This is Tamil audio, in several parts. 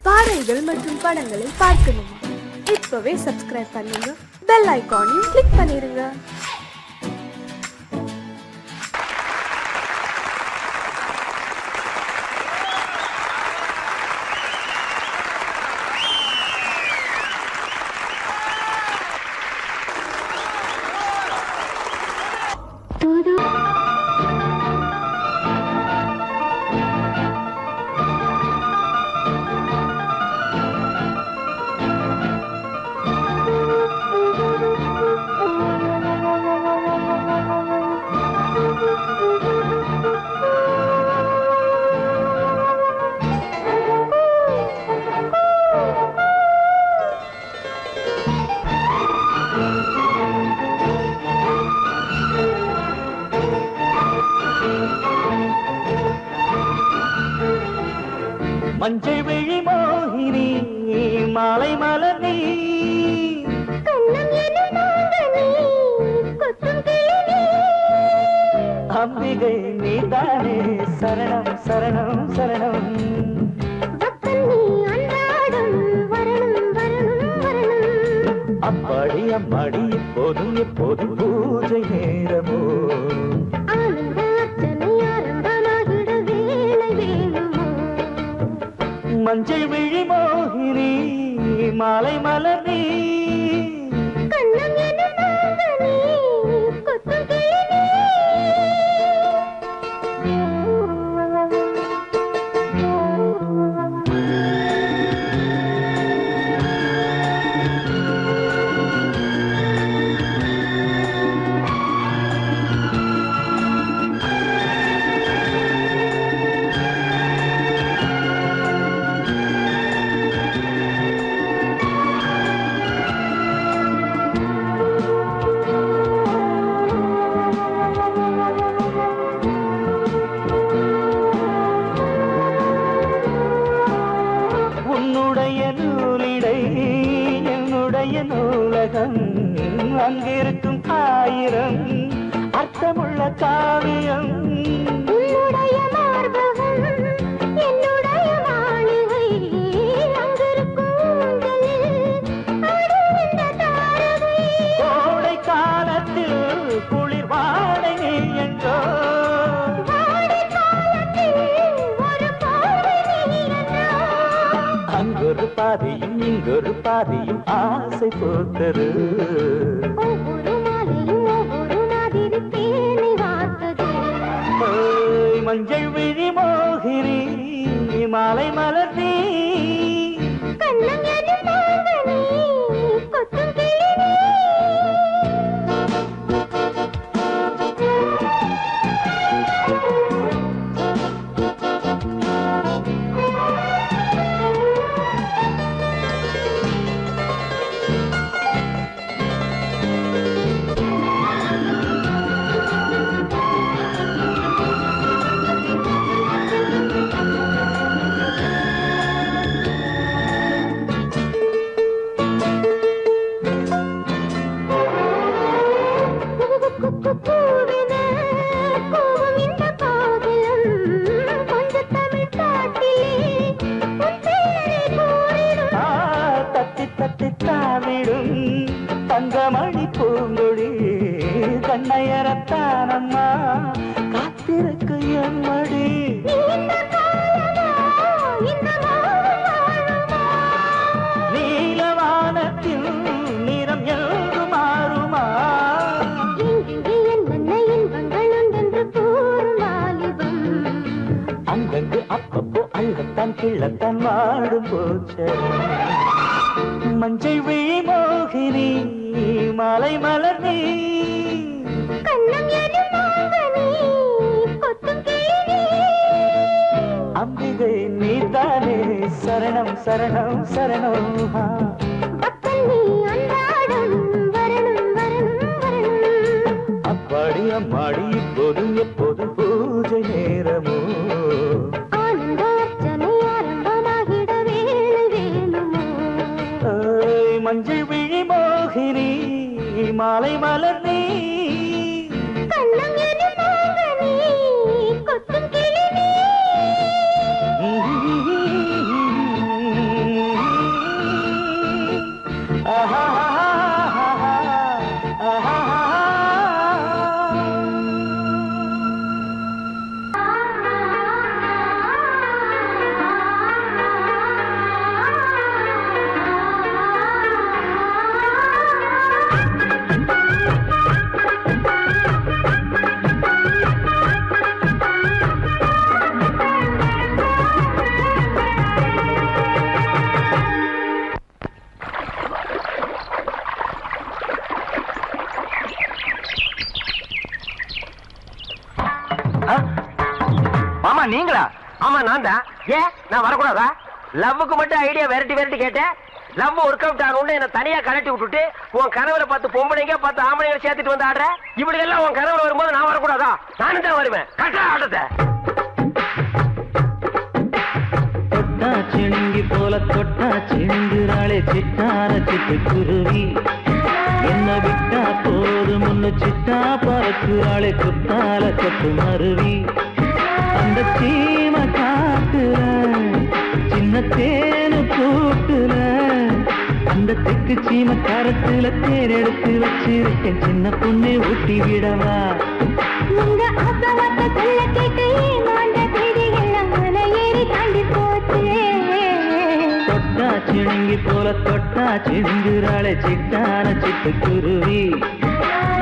பாடல்கள் மற்றும் படங்களை பார்க்கணுமா? இப்பவே சப்ஸ்கிரைப் பண்ணுங்க, பெல் ஐகானையும் கிளிக் பண்ணிருங்க. மஞ்சள் விழி மோகினி மாலை மலர் நீ அம்பிகை நீதானே சரணம் சரணம் சரணம் அம்மாடி அம்மாடி எப்போதும் எப்போதும் பூஜை நேரமோ மஞ்சள் விழி மோகினி மாலை மலர் நீ நூலகம் அங்கிருக்கும் ஆயிரம் அர்த்தமுள்ள காவியம் கோடை காலத்தில் குளிர் வாடை என்றோ அங்கொரு பாதியும் இங்கொரு பாதியும் ஆசை போத்தரு மஞ்சள் விழி மோகினி மாலை மலர் நீ தங்கமணி பூங்கொடி கண்ணையரத்தானம்மா காத்திருக்கு எம்மடி நீலவானத்தில் நிறம் எழுது மாறுமா அங்கங்கு அப்பப்போ அள்ளத்தான் கிள்ளத்தான் வாடும் போச்சு மஞ்சள் விழி மோகினி மாலை மலர் நீ அம்பிகை நீதானே சரணம் சரணம் சரணம் அப்பாடி அம்மாடி இப்போதும் எப்போதும் பூஜை நேரமோ மஞ்சள் விழி மோகினி மாலை மலர் நீ ஆமா நான் தான். ஏன் நான் வரக்கூடாதா? லவ்வுக்கு மட்டும் ஐடியா விரட்டி கேட்டேன். லவ் ஒர்க் அவுட் ஆகணும்னு என்ன தனியா கலட்டி விட்டுட்டு உன் கனவுல பார்த்து பொம்பளைங்க பார்த்து ஆம்பளைங்க சேர்த்துட்டு வந்து ஆடுற. இப்படி எல்லாம் உன் கனவுல வரும்போது நான் வரக்கூடாதா? நானும் தான் வருவேன். கட்டா ஆட்டத்தை தொட்டா சிணுங்கி போல தொட்டா சிணுங்குறாளே சிட்டான சிட்டு குருவி. என்ன விட்டா போது முன்னு சிட்டா பறக்குறாளே குத்தால கொத்து மருவி. அந்த சீம காட்டுல சின்ன தேனு கூட்டுல அந்த தெக்கு சீம கரத்துல தேர் எடுத்து வச்சிருக்கேன் சின்ன பொண்ணு ஊட்டி விடவா. உங்க அசவத்த சொல்ல கேட்டு ஏமாந்த தேதி எல்லாம் மன ஏறி தாண்டி போச்சு. தொட்டா சிணுங்கி போல தொட்டா சிணுங்குறாளே சிட்டான சிட்டு குருவி.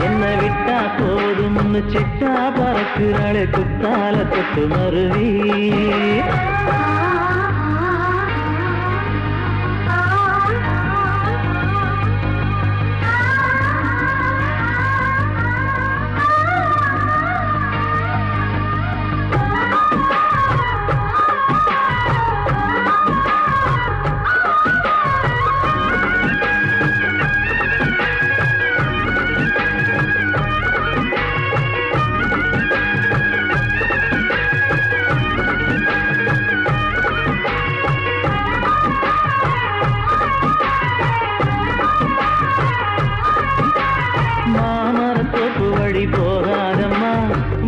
என்ன விட்டா போதும் முன்னு சிட்டா பறக்குறாளே குத்தால தொட்டு மருவி. போகாதம்மா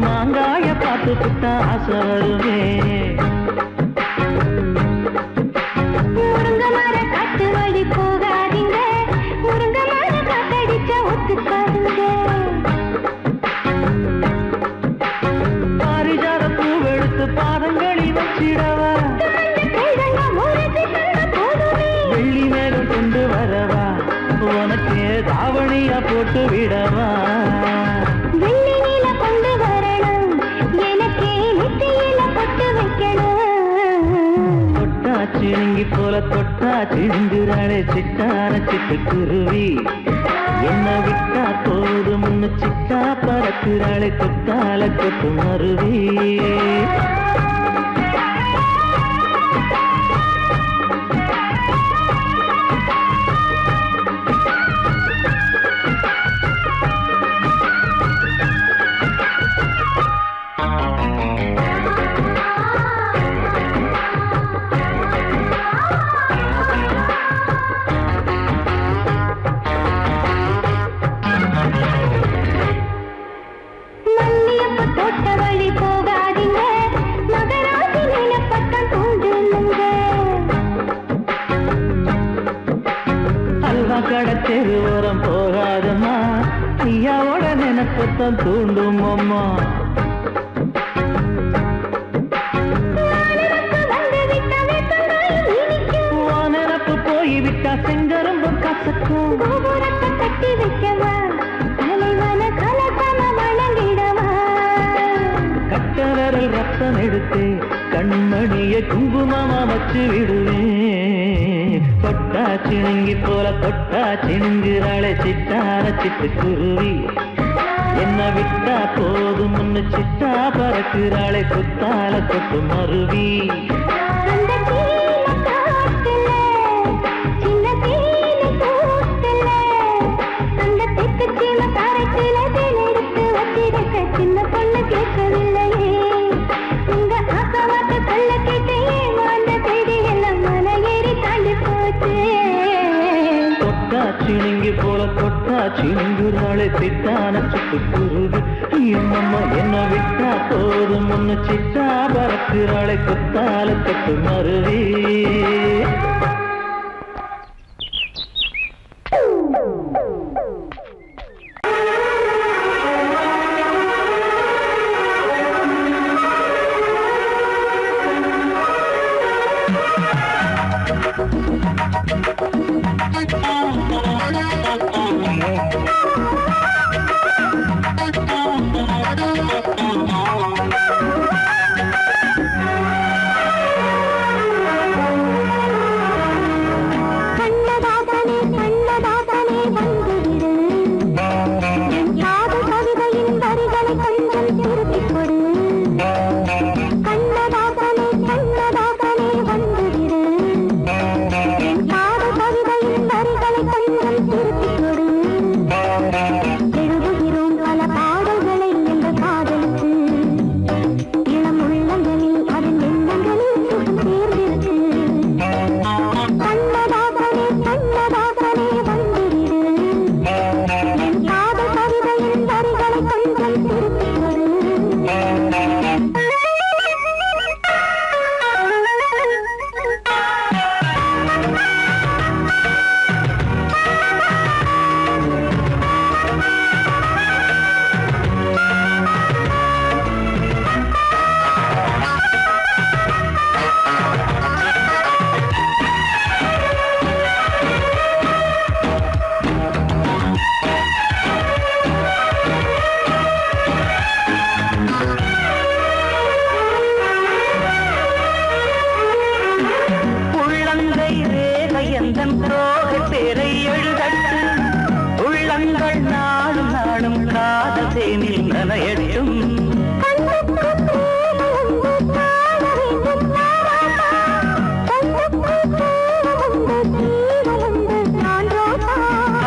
மாங்காய பார்த்து புட்டா ஆசை வருமே. முருங்க மர காட்டு வழி போகாதீங்க, முருங்க மர காத்தடிச்ச ஒத்துக்காதுங்க. பாரிஜாத பூவெடுத்து பாதங்களில் வச்சிடவா. வெள்ளி மேகம் கொண்டு வரவா உனக்கு தாவணியா போட்டு விடவா. வெள்ளி நீல கொண்டு வரணும் எனக்கே நெத்தியில பொட்டு வைக்கணும். தொட்டா சிணுங்கி போல தொட்டா சிணுங்குறாளே சிட்டான சிட்டு குருவி. என்ன விட்டா போது முன்னு சிட்டா பறக்குறாளே கொத்தால கொத்து மருவி. தெருவோரம் போகாதம்மா ஐயாவோட நினைப்பத்தான் தூண்டும் அம்மா. நினப்பு போய்விட்டா செங்கரும்பு கசக்கும். கட்டி வைக்கவா தலைவன கலக்கம வணங்கிடவா. கட்ட விரல் ரத்தம் எடுத்து கண்மணிய குங்குமமா வச்சு விடுவேன். தொட்டா சிணுங்கி போல தொட்டா சிணுங்குறாளே சிட்டான சிட்டு குருவி. என்ன விட்டா போதும் முன்னு சிட்டா பறக்குறாளே குத்தால கொட்டு மருவி. அந்த சீல காட்டுல சின்ன சீல கூட்டுல அந்த தெக்கு சீல கரைச்சில தேன் எடுத்து வச்சிருக்க சின்ன பொண்ணு கேட்கவில்லையே. உங்க ஆசவாட்ட சொல்ல கேட்டு ஏமாந்த தேடி எல்லாம் மன ஏறி தாண்டி போச்சு. தொட்டா சிணுங்கி போல தொட்டா சிணுங்குறாளே சிட்டான சிட்டு குருவி. என்னம்மா என்ன விட்டா போதும் முன்னு சிட்டா பறக்குறாளே கொத்தால கொட்டு மருவி. உந்தன் தோகை பேரை எழுதட்டு உள்ளங்கள் நாளும் நாளும் காதல் தேனில் நனையட்டும்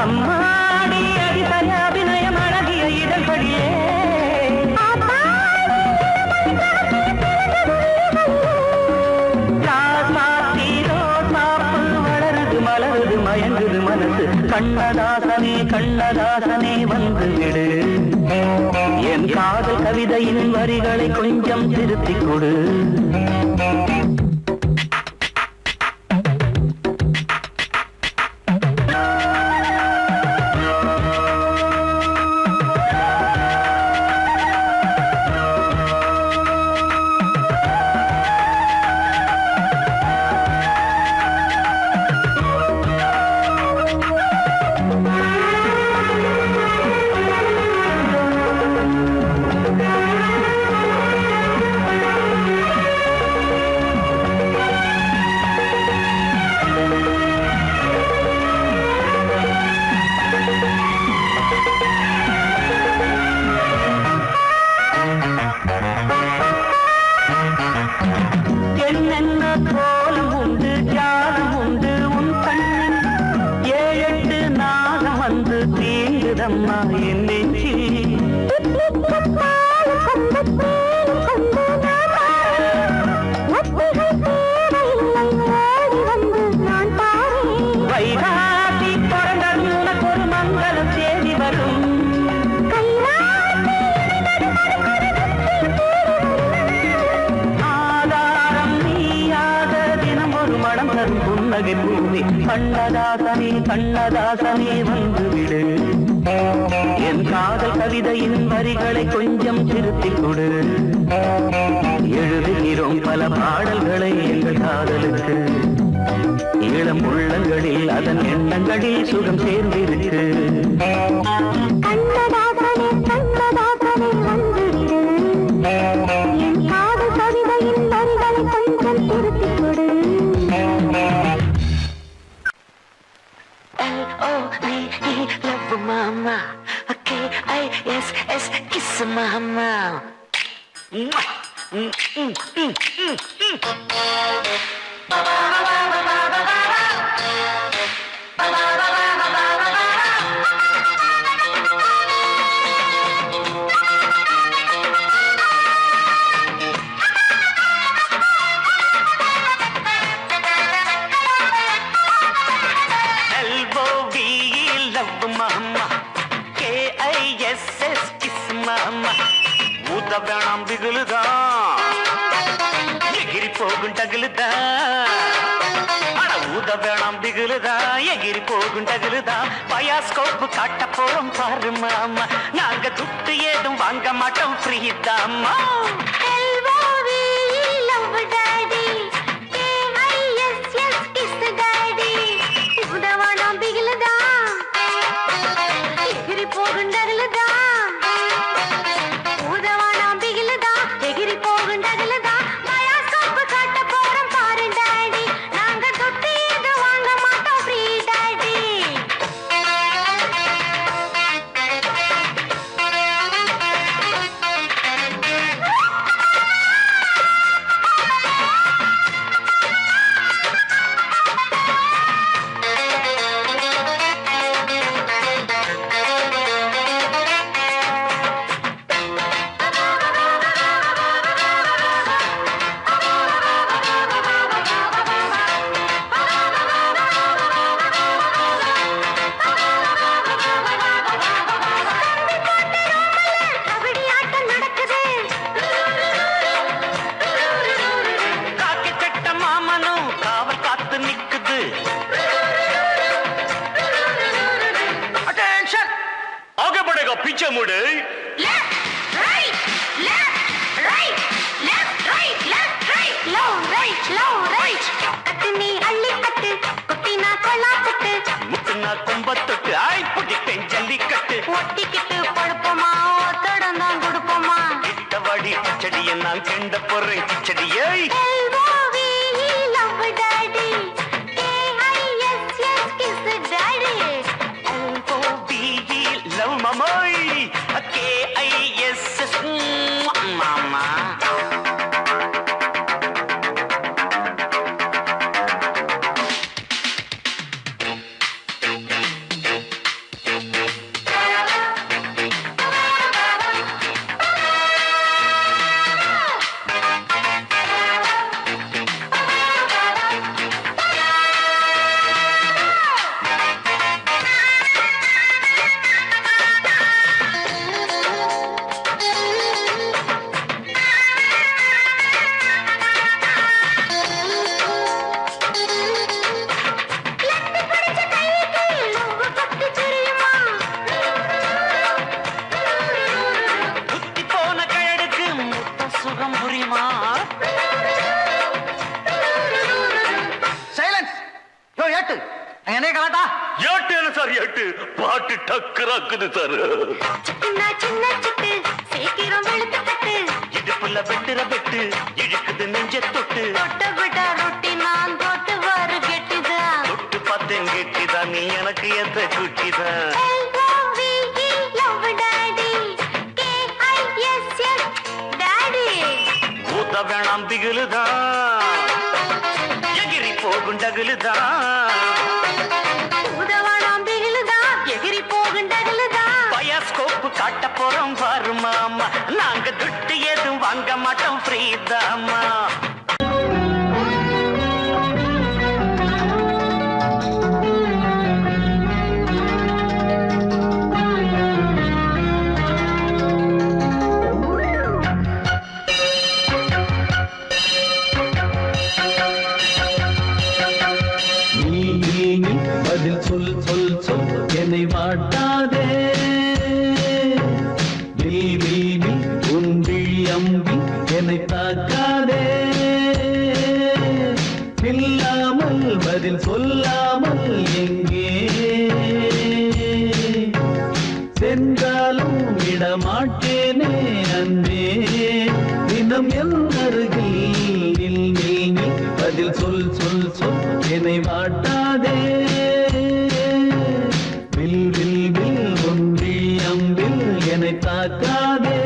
அம்மாடி அடிசய அபிநயம் அழகிய இதழ்படியே வளருது மலருது மயங்குது மனசு கண்ணதாசனே கண்ணதாசனே வந்து விடு என் காதல் கவிதையின் வரிகளை கொஞ்சம் திருத்திக் கொடு என்னென்ன கோலம் உண்டு ஜாலம் உண்டு உன் கண்ணன் 7-8 நாகம் வந்து தீங்குதம்மா என் நெஞ்சி வைகாசி பிறந்தது உனக்கு ஒரு மங்களம் தேடி வரும் புன்னகை பூமி கண்ணதாசனே கண்ணதாசனே வந்து விடு என் காதல் கவிதையின் வரிகளை கொஞ்சம் திருத்திக் கொடு எழுதுகிறோம் பல பாடல்களை எங்கள் காதலுக்கு இளம் உள்ளங்களில் அதன் எண்ணங்களில் சுகம் சேர்ந்திருக்கு கண்ணதாசனே கண்ணதாசனே வந்து விடு என் காதல் கவிதையின் வரிகளை கொஞ்சம் திருத்திக் கொடு L-O-V-E, love mama. K-I-S-S, kiss mama. K-I-S-S, kiss mama. ஊத வேணாம் திகுலுதா எகிரி போகும் டகுலுதா அட ஊத வேணாம் திகுலுதா எகிரி போகும் டகுலுதா பயாஸ்கோப்பு காட்ட போறோம் பாரு மாமா நாங்க துட்டு ஏதும் வாங்க மாட்டோம் ஃப்ரீ தாமா पीछे मुड़े left right low right Katni अल्ली कट कुटीना कोला कट मुकना कुंबत्तुट आई पुडिपें जल्लिकट्टु ஒட்டிக்கிட்டு படுப்போமா ஓத்தடந்தா குடுப்போமா கிட்டவடி கிச்சடியை நான் கெண்ட போறேன் கிச்சடியை LOVE love daddy KISS ஏட்டு என்ன கலாட்டா ஏட்டு என்ன சார் ஏட்டு பாட்டு டக்குறாக்குது சார் சின்ன சின்ன சிட்டு சீக்கிரம் வெளுத்து கட்டு இடுப்புல வெட்டுற வெட்டு இழுக்குது நெஞ்ச தொட்டு தொட்ட விட ரொட்டி நான் தொட்டு வரு கெட்டுதான் தொட்டு பார்த்தேன் கெட்டிதான் நீ எனக்கு எந்த குட்டிதான் L-O-V-E love daddy K-I-S-S daddy ஊத்த வேணாம் திகிலுதான் எகிரி போகும் டகுலுதான் உதவானாம் திகிலுதான் எகிரி போகுண்டகுலுதான் பயாஸ்கோப்பு காட்ட போறோம் பாரு மாமா நாங்க துட்டு எதுவும் வாங்க மாட்டோம் ஃப்ரீதாமா பதில் சொல் சொல் சொல் என்னை வாட்டாதே வீவி உன் விழி அம்பி என்னை தாக்காதே இல்லாமல் பதில் சொல்லாமல் எங்கே சென்றாலும் விடமாட்டேனே அன்பே தினம் என் அருகில் நில் நில் நில் பதில் சொல் சொல் சொல் என்னை வாட்டாதே வில் வில் வில் ஒன்றி அம்பில் என்னை தாக்காதே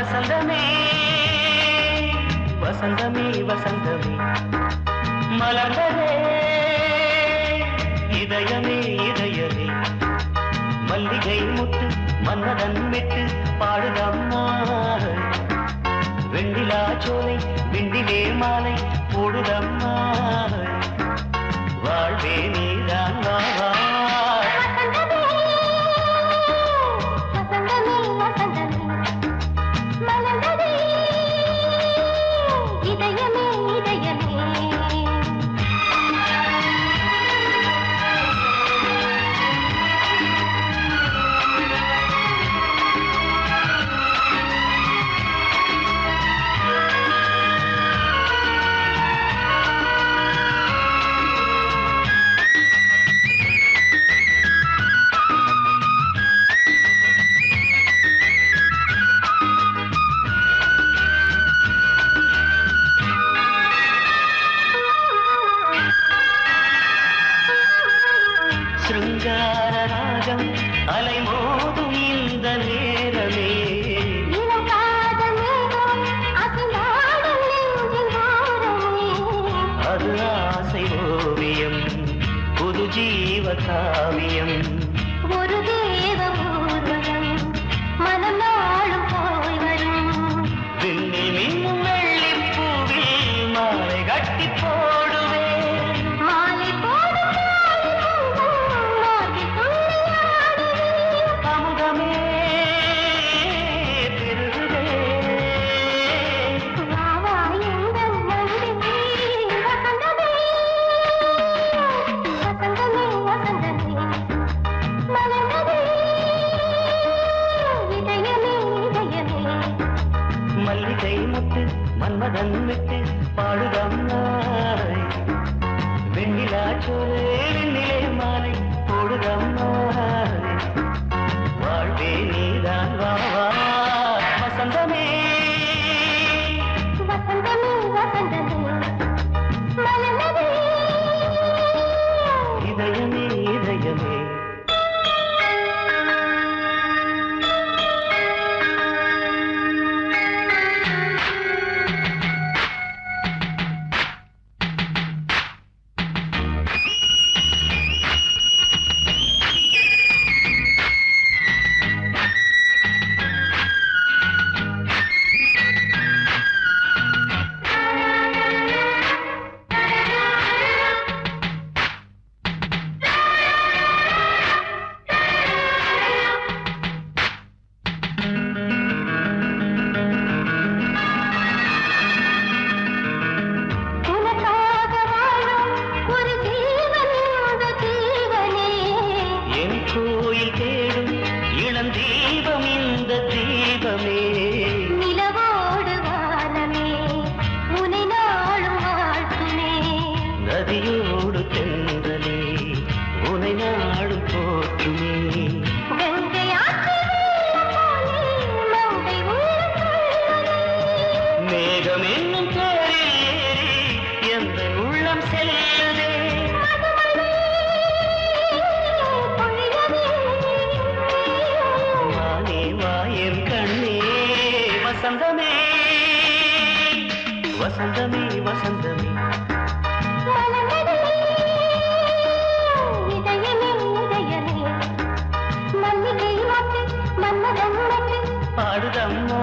வசந்தமே வசந்தமே வசந்தமே மலர்ந்ததே இதயமே இதயமே மல்லிகை முத்து மன்னதன் விட்டு பாடுதம்மா வெண்ணிலா சோலை விண்டிலே மாலை போடுதம்மா வாழ்வே நீதான் வா வா அலைமோதும் இந்த நேரமே அது ஆசை ஓவியம் புது ஜீவ காவியம் ஒரு தேவ ஊர்வலம் மனம் நாளும் போய் வரும் விண்ணில் மின்னும் வெள்ளிப்பூவில் மாலை கட்டி போடுவேன் மாலை போடும் அமுதமே பெருகுதே மல்லிகை முத்து மன்மதன் விட்டு பாடுதம்மாய் வெண்ணிலா சோலை வெண்ணிலே மாலை போடுதம்மாய் வாழ்வே நீதான் வா வா வசந்தமே இதயமே இதயமே தீபம் இந்த தீபமே நிலவோடு வானமே உனை நாளும் வாழ்த்துமே நதியோடு தென்றலே உனை நாடும் போற்றுமே மேகம் என்னும் பேரில் ஏறி எந்த உள்ளம் செல்லுதே வாயன் கண்ணே வசந்தமே வசந்தமே வசந்தமே பாடுதம்மா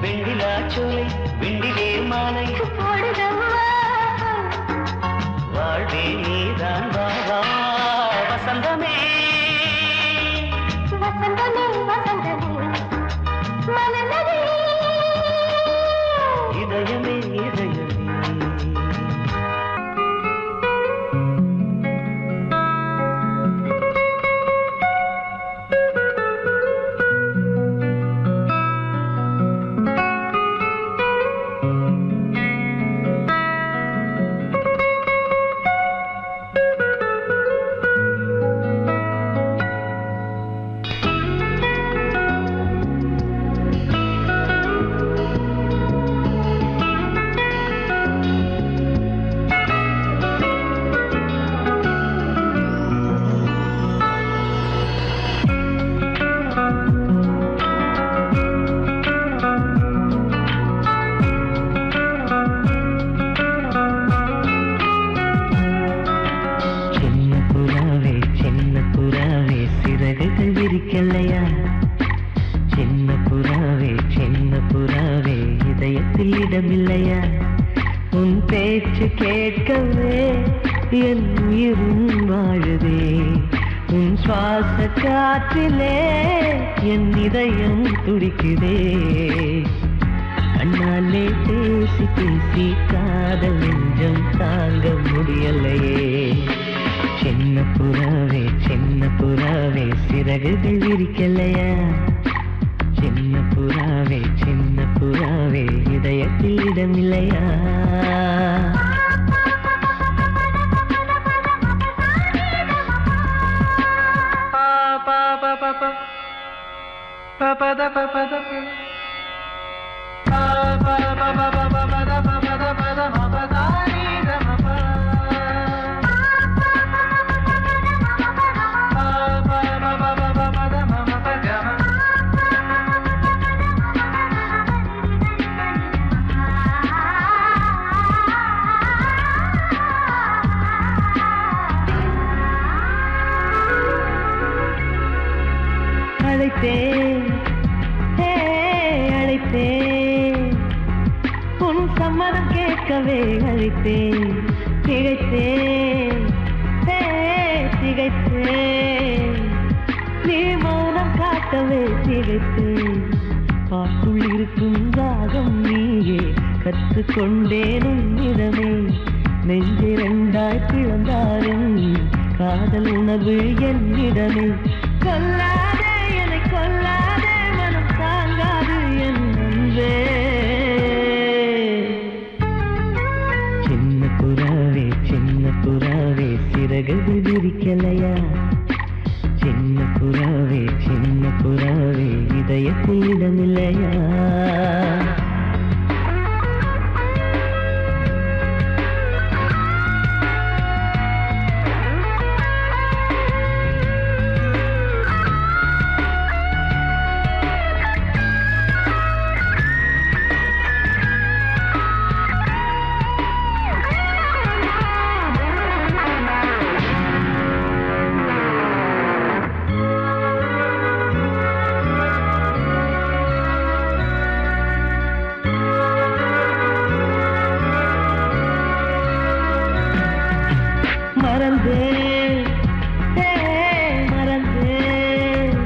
வெண்ணிலா சோலை வெண்டிலே மாலை வாழ்வே நீதான் வா வா வசந்தமே இதயமே இடமில்லையா உன் பேச்சு கேட்கவே என் உயிரும் வாழுதே உன் சுவாச காற்றிலே என் இதயம் துடிக்குதே கண்ணாலே பேசி பேசி காதல் நெஞ்சம் தாங்க முடியலையே சின்ன புறாவே சிறகுகள் விரிக்கலையா சின்ன புறாவே இதயத்தில் இடமில்லையா அழைத்தேன் உன் சம்மதம் கேட்கவே அழைத்தேன் திகைத்தேன் நீ மௌனம் காட்டவே திகைத்தேன் பாட்டுள் இருக்கும் ராகம் நீயே கற்றுக்கொண்டேன் உன்னிடமே நெஞ்சிரண்டாய் பிளந்தாலும் காதல் உணவு என்னிடமே கொல்லாதே என்னை கொல்லாதே மனம் தாங்காது என் அன்பே சின்ன புறாவே சிறகுகள் விரிக்கலையா சின்ன புறாவே இதயத்தில் இடமில்லையா மறந்தேன்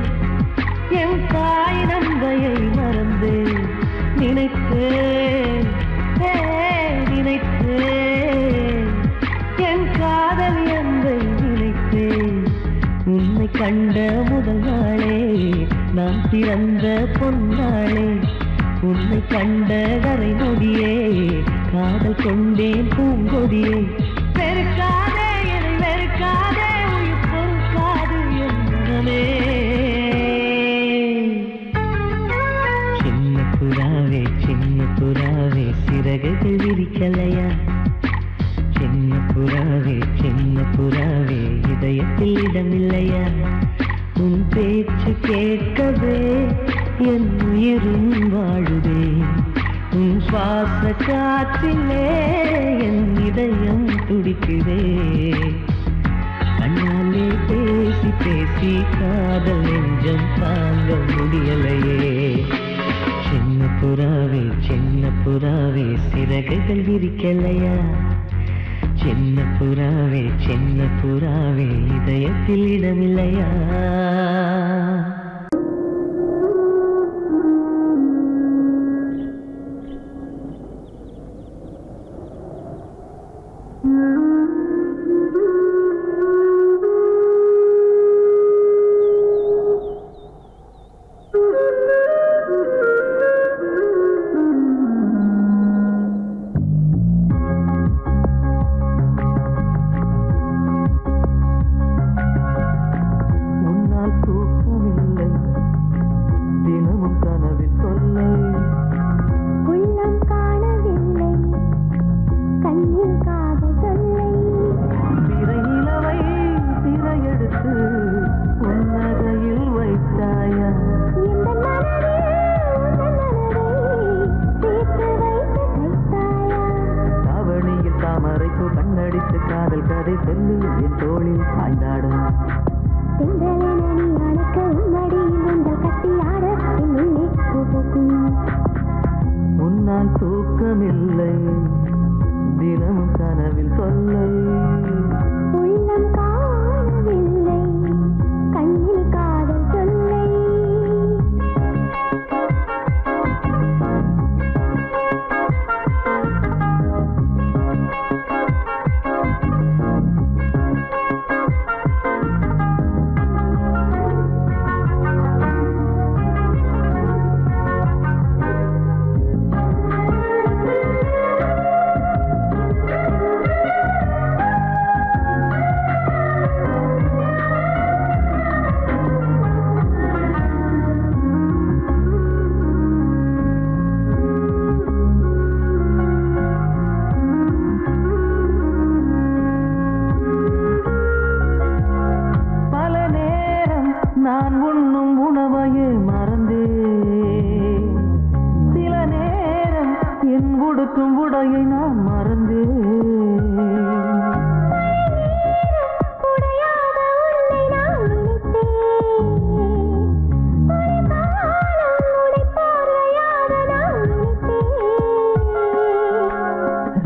என் தாய் நந்தையை மறந்தேன் நினைத்தேன் என் காதல் என்பை நினைத்தேன் உன்னை கண்ட முதல் நாளே நான் பிறந்த பொன்னாளே உன்னை கண்ட கரை நொடியே காதல் கொண்டேன் பூங்கொடியே வெறுக்காதே என்னை வெறுக்காதே உயிர் பொறுக்காது என் மனமே சின்ன புறாவே சிறகுகள் விரிக்கலையா சின்ன புறாவே இதயத்தில் இடமில்லையா உன் பேச்சு கேட்கவே என் உயிரும் வாழுதே உன் சுவாச காற்றிலே என் இதயம் துடிக்குதே கண்ணாலே பேசி பேசி காதல் நெஞ்சம் தாங்க முடியலையே சின்ன புறாவே சிறகுகள் விரிக்கலையா சின்ன புறாவே இதயத்தில் இடமில்லையா உன்னால் தூக்கமில்லை தினமும் கனவில் தொல்லை உள்ளம் காணவில்லை கண்ணில் காதல் சொல்லை நான் உண்ணும் உணவையே மறந்தேன் சில நேரம் என் உடுக்கும் உடையை நான் மறந்தேன்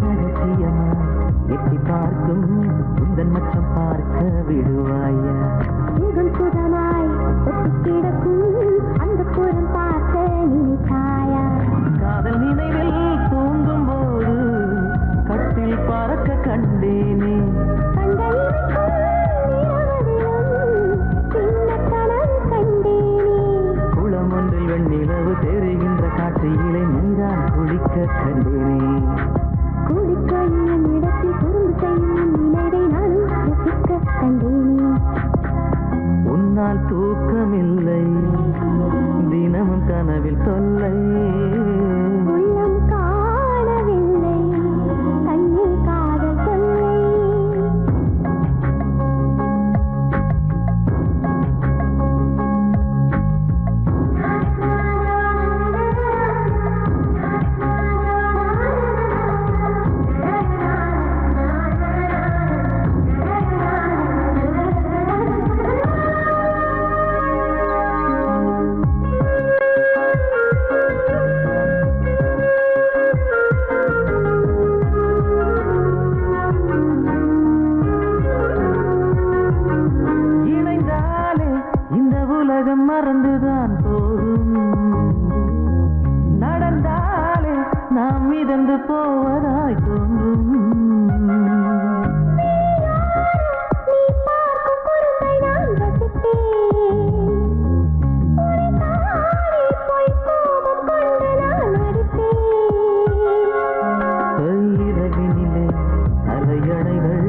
ரகசியமா எட்டி பார்க்கும் உந்தன் மச்சம் பார்க்க விடுவாயா சுகமாய் ஒட்டி கிடக்கும் அந்த புறம் பார்க்க நினைத்தாயா காதல் நினைவில் தூங்கும் போது கட்டில் பறக்க கண்டேனே குளம் ஒன்றில் வெண்ணிலவு தெரிகின்ற காட்சியிலே நீதான் குளிக்க கண்டேனே குளிக்கையின் இடத்தில் குறும்பு செய்யும் நினைவை நானும் ரசிக்க கண்டேனே உன்னால் தூக்கமில்லை தினமும் கனவில் தொல்லை உள்ளம் காணவில்லை கண்ணில் காதல் சொல்லை இணைந்தாலே இந்த உலகம் மறந்துதான் போகும் நடந்தாலே நாம் மிதந்து போவதாய் தோன்றும் நீ பார்க்கும் பொருளை நான் ரசித்தேன் போய் கோபம் கொண்டு நான் அடித்தேன் இரவினிலே அலையணைகள்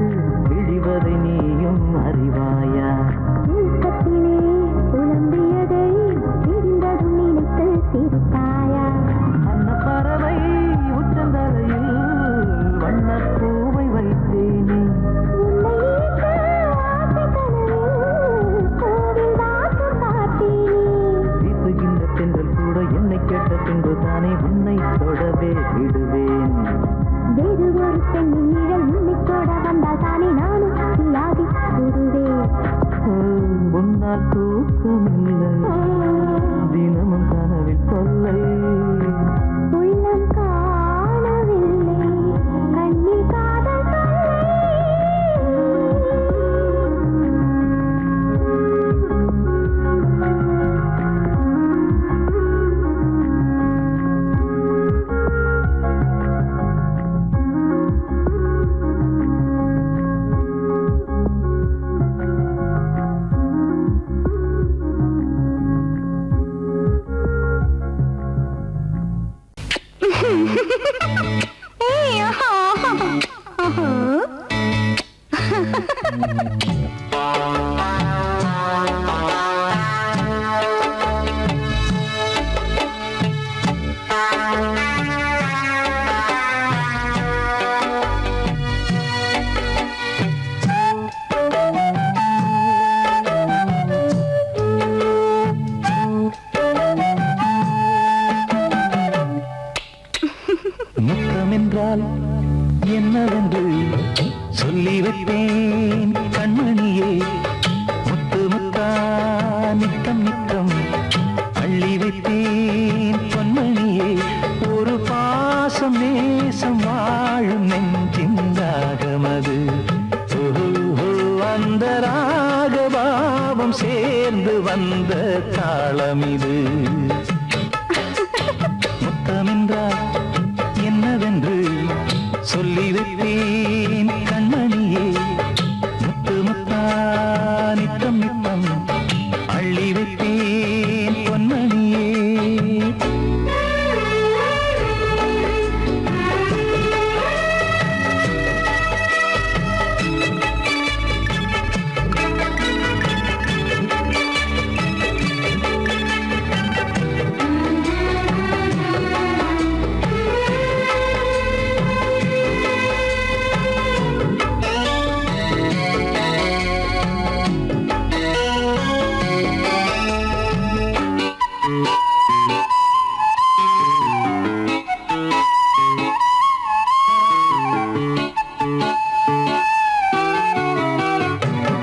விழிவதை நீயும் அறிவாயா தூக்கத்திலே புலம்பியதை விரிந்ததும் நினைத்து சிரித்தாயா அன்ன பறவை உச்சந்தலையில் வண்ணப்பூவை வைத்தேனே உன்னை ஈர்த்த ஆசை கனவில் கோவில் வாசம் பார்த்தேனே வீசுகின்ற தென்றல் கூட என்னை கேட்ட பின்பு தானே உன்னை தொடவே விடுவேன் வேறு ஒரு பெண்ணின் நிழல் உன்னைத்தோட வந்தால் தானே நானும் இல்லாதி விடுவேன் உன்னால் தூக்கமில்லை தினமும் கனவில் தொல்லை உள்ளம் காணவில்லை கண்ணில் காதல் முத்தமென்றால் என்னவென்று சொல்லி வைப்பேன் கண்மணியே முத்து முத்தா நித்தம் நித்தம் அள்ளி வைப்பேன் பொன்மணியே ஒரு பா பாவம் சேர்ந்து வந்த தாளம் இது. முத்தமென்றால் என்னவென்று சொல்லி வைத்தேன் கண்மணியே. முத்து முத்தா நித்தம் நித்தம் அள்ளி வைத்தேன் பொன்மணியே.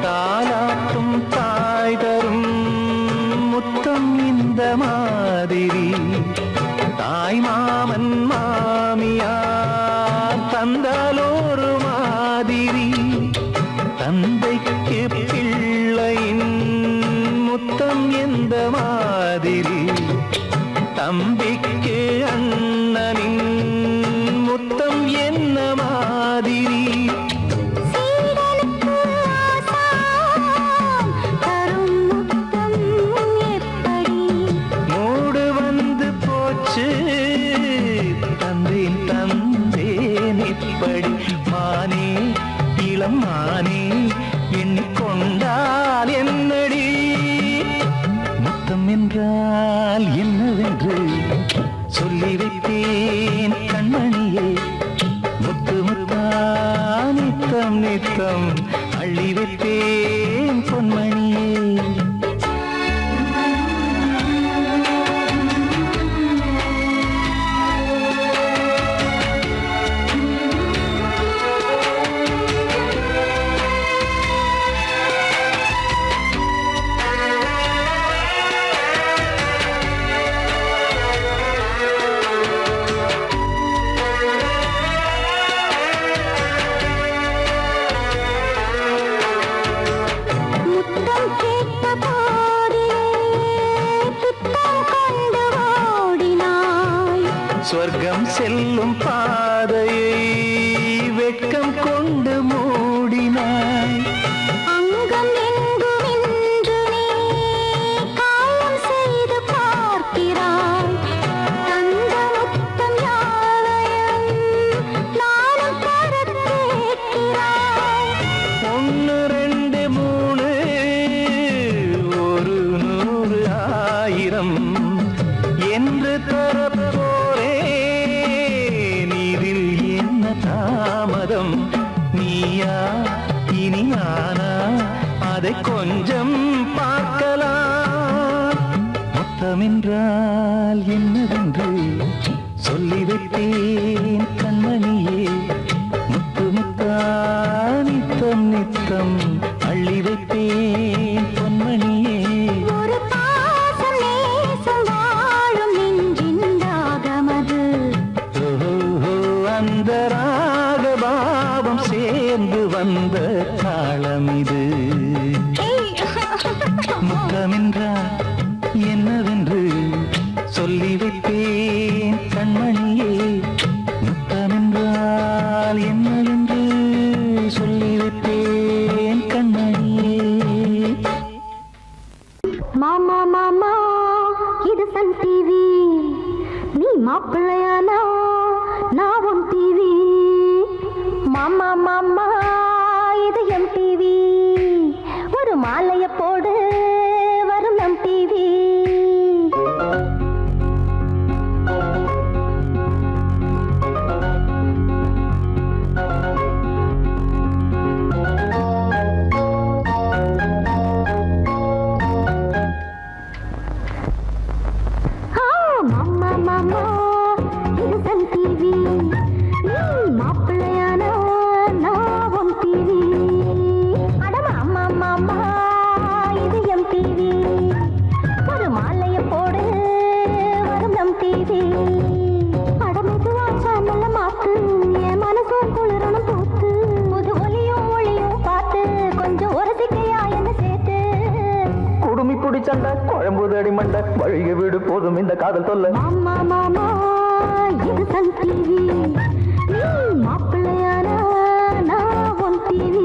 தாலாட்டும் தாய் தரும் முத்தம் இந்த மாதிரி தாய் மாமன் மாமியார் தந்தாலோரு மாதிரி. தந்தைக்கு பிள்ளையின் முத்தம் எந்த மாதிரி தம்பிக்கு அண்ணனின் முத்தம் என்ன மாதிரி. சீடனுக்கு ஆசான் தரும் முத்தம் எப்படி? மூடு வந்து போச்சு தந்தேன் தந்தேன் இப்படி. மானே இளம் மானே எண்ணிக்கொண்டால் என்னடி. முத்தம் என்றால் என்னவென்று சொல்லி வைத்தேன் கண்மணியே. முத்து முத்தா நித்தம் நித்தம் அள்ளி வைத்தேன் பொன்மணியே. முத்தம் கேட்ட போதிலே துத்தம் கொண்டு ஓடினாய். சொர்க்கம் செல்லும் பாதையை வெட்கம் கொண்டு மூடினாய். அங்கம் எங்கும் இன்று நீ காயம் செய்து பார்க்கிறாய். தந்த முத்தம் யாவையும் நானும் தர கேட்கிறாய். 1 2 3 ஒரு 100 1000 என்று தரப்போரேன். இதில் என்ன தாமதம்? நீயா இனி நானா அதை கொஞ்சம் பார்க்கலாம். முத்தமென்றால் என்னவென்று சொல்லி வைத்தேன் கண்மணியே. முத்து முத்தா நித்தம் நித்தம் அள்ளி வைத்தேன் பொன்மணியே. ஒரு பாசம் நேசம் வாழும் நெஞ்சின் தாகமது. ஓஹோ, அந்த ராகபாவம் சேர்ந்து வந்த தாளம் இது. முத்தமென்றால் என்னவென்று சொல்லி வைத்தேன் கண்மணியே. முத்தமென்றால் என்னவென்று சொல்லி வைத்தேன் கண்மணியே. மாமா மாமா இது சன் டிவி. நீ மாப்பிள்ளையானா நான் உன் டிவி. மாமா மாமா இது எம் டிவி. ஒரு மாலைய போடு வரும் நம் டிவி. மாமா மாமா இது சன் டிவி. நீ மாப்பிள்ளையானா நான் உன் டிவி. அட மாமா மாமா இது எம் டிவி. ஒரு மாலைய போடு வரும் நம் டிவி. அட மெதுவா சேனல்ல மாத்து என் மனசும் குளிரணும் பூத்து. புது ஒலியும் ஒளியும் பார்த்து கொஞ்சம் ஒரு சிக்கையா என்ன சேர்த்து சண்டை குழம்புதடி மண்டை வழிய வீடு போதும் இந்த காதல் தொல்லை மாமா மாமா இது சன் டிவி நீ மாப்பிள்ளையானா நான் உன் டிவி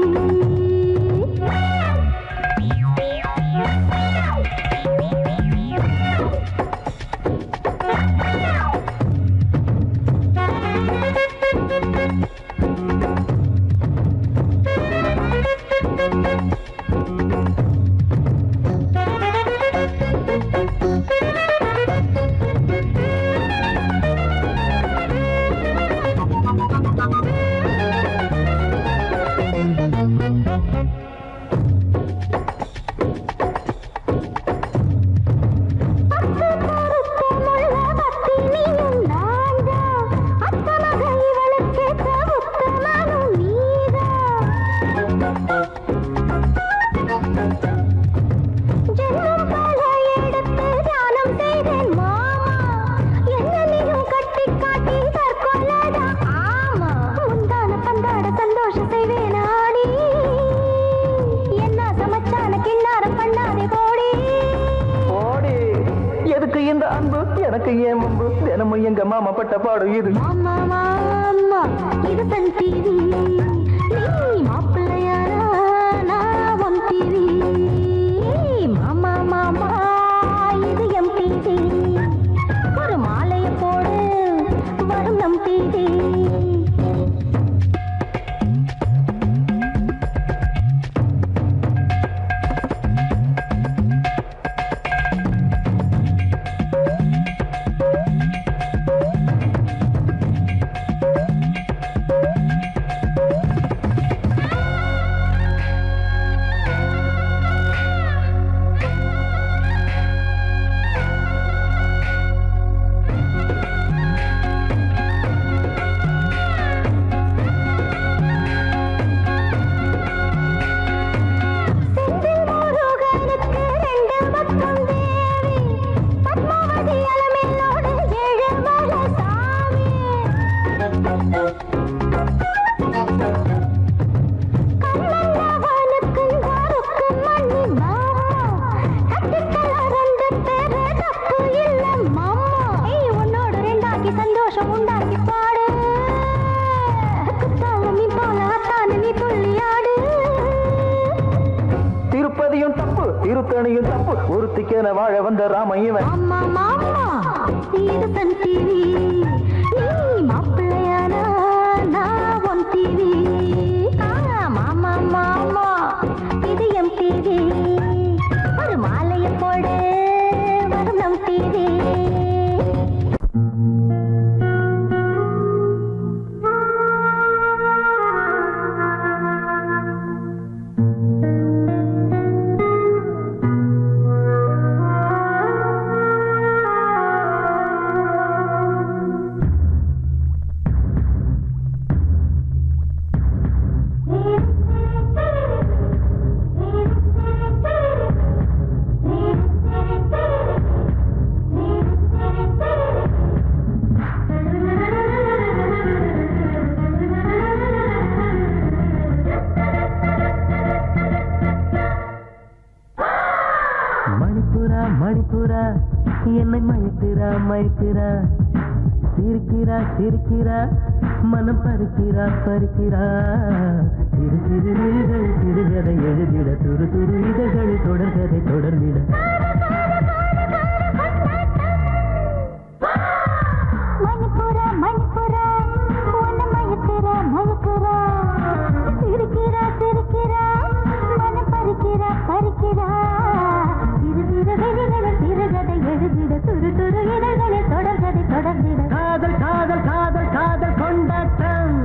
எனக்கு ஏன் முன்பு தினமும் எங்க மாமா பட்ட பாடு இது மாமா மாமா இது சன் டிவி நீ மாப்பிள்ளையானா நான் உன் டிவி மாமா மாமா இது எம் டிவி ஒரு மாலையை போடு வரும் நம் டிவி திருப்பதியும் தப்பு திருத்தணியும் தப்பு ஒருத்திக்கென வாழ வந்த ராமையவன் மாமா மாமா இது சன் டிவி நீ மாப்பிள்ளையானா நான் உன் டிவி மாமா மாமா இது எம் டிவி ஒரு மாலையை போடு வரும் நம் டிவி மணிப்புரா என்னை மயக்கிறா சிரிக்கிறா மனம் பறிக்கிறா சிறு சிறு நிலைகள் சிறுகதை எழுதிட துரு இதழ்கள் தொடர்ந்திட மணிப்புரா உன்னை மயக்கிறா சிரிக்கிறா மனம் பறிக்கிறா சிறுகதை எழுதிட துரு இதழ்களை தொடர்ந்திட காதல் கொண்டாட்டம்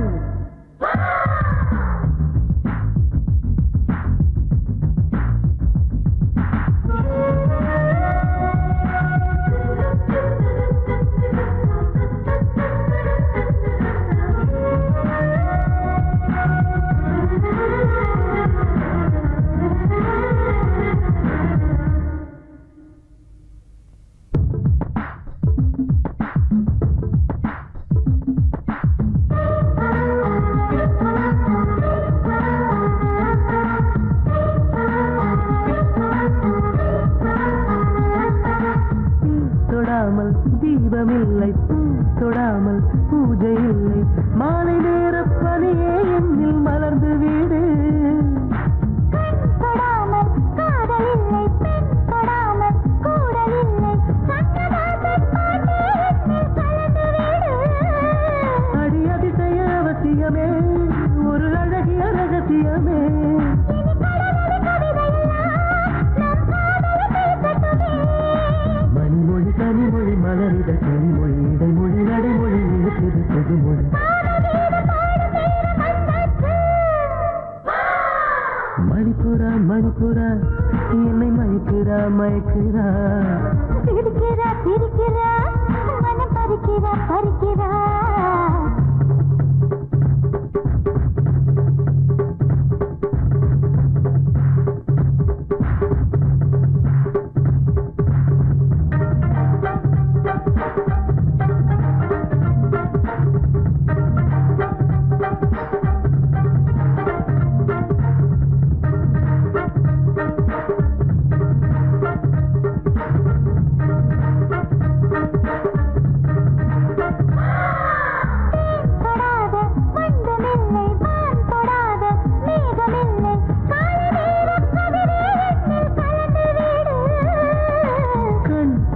படாமல் பூஜை இல்லை மாலை நேர பனியே என்னில் மலர்ந்து வீடு படாமல் காதல் இல்லை பெண் படாமல் கூடல் இல்லை சங்கமாசன் பாட்டு என்னில் கலந்து வீடு அடி அதிசய அவசியமே ஒரு அழகிய ரகசியமே இனி கடவுள் கவிதையெல்லாம் நம் காதலை பேசட்டுமே மணிமொழி கனிமொழி மலரிட கனிமொழி இடைமொழி நடைமொழி இருக்குது புதுமொழி மணிப்புரா மணிப்புரா என்னை மயக்கிறா மயக்கிறா சிரிக்கிறா சிரிக்கிறா மனம் பறிக்கிறா பறிக்கிறா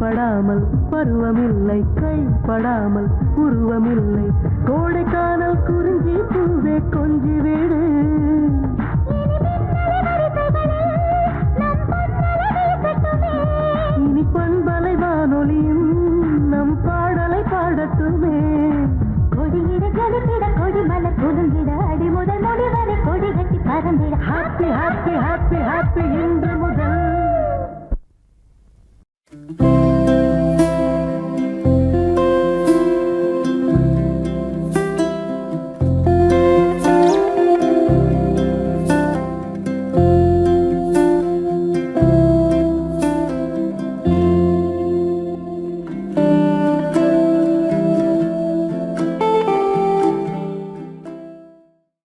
படாமல் பருவமில்லை கை படாமல் உருவமில்லை கோடைக்கானல் குறிஞ்சி பூவே கொஞ்சி வீடு இனி பண்பலை வானொலியும் நம் பாடலை பாடட்டுமே கொடியிட ஜலித்திட கொடி